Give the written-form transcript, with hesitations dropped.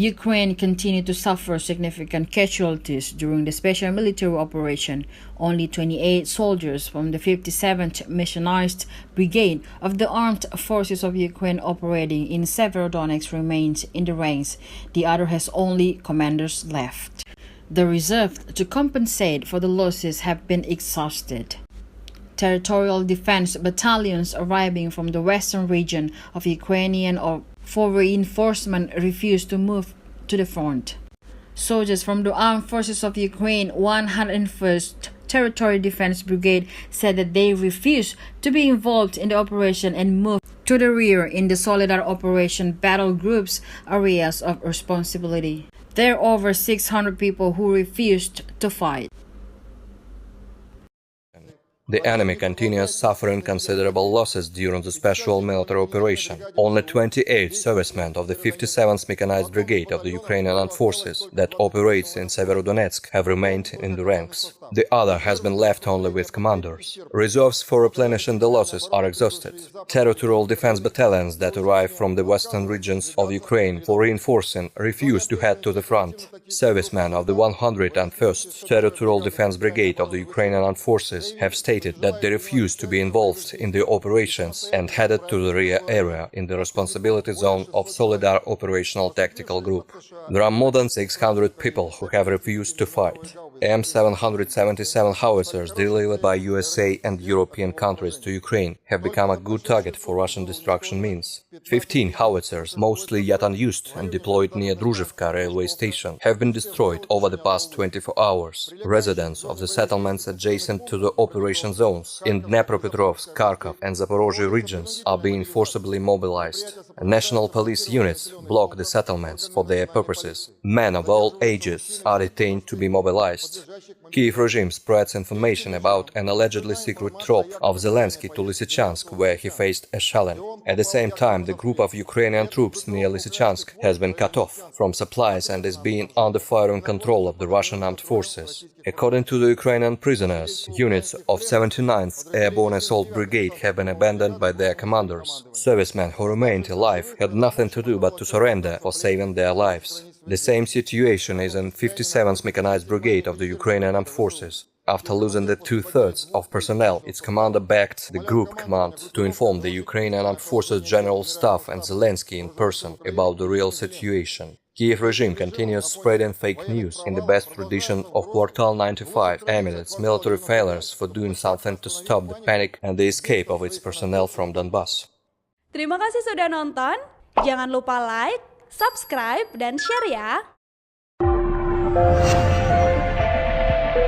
Ukraine continued to suffer significant casualties during the special military operation. Only 28 soldiers from the 57th Mechanized Brigade of the Armed Forces of Ukraine operating in Severodonetsk remains in the ranks. The other has only commanders left. The reserve to compensate for the losses have been exhausted. Territorial defense battalions arriving from the western region of Ukrainian or for reinforcement refused to move to the front. Soldiers from the Armed Forces of Ukraine 101st Territory Defense Brigade said that they refused to be involved in the operation and moved to the rear in the Solidar Operation Battle Group's areas of responsibility. There are over 600 people who refused to fight. The enemy continues suffering considerable losses during the special military operation. Only 28 servicemen of the 57th Mechanized Brigade of the Ukrainian Armed Forces that operates in Severodonetsk have remained in the ranks. The other has been left only with commanders. Reserves for replenishing the losses are exhausted. Territorial defense battalions that arrive from the western regions of Ukraine for reinforcing refuse to head to the front. Servicemen of the 101st Territorial Defense Brigade of the Ukrainian Armed Forces have stated that they refuse to be involved in the operations and headed to the rear area in the responsibility zone of Solidar Operational Tactical Group. There are more than 600 people who have refused to fight. M777 howitzers delivered by USA and European countries to Ukraine have become a good target for Russian destruction means. 15 howitzers, mostly yet unused and deployed near Druzhivka railway station, have been destroyed over the past 24 hours. Residents of the settlements adjacent to the operation zones in Dnepropetrovsk, Kharkov and Zaporozhye regions are being forcibly mobilized. National police units block the settlements for their purposes. Men of all ages are detained to be mobilized. Kiev regime spreads information about an allegedly secret troop of Zelensky to Lysychansk, where he faced a shelling. At the same time, the group of Ukrainian troops near Lysychansk has been cut off from supplies and is being under firing control of the Russian armed forces. According to the Ukrainian prisoners, units of 79th Airborne Assault Brigade have been abandoned by their commanders. Servicemen who remained alive had nothing to do but to surrender for saving their lives. The same situation is in 57th Mechanized Brigade of the Ukrainian Armed Forces. After losing the two-thirds of personnel, its commander backed the group command to inform the Ukrainian Armed Forces General Staff and Zelensky in person about the real situation. Kiev regime continues spreading fake news in the best tradition of Quartal 95, aiming its military failures for doing something to stop the panic and the escape of its personnel from Donbas. Terima kasih sudah nonton. Jangan lupa like, subscribe, dan share ya!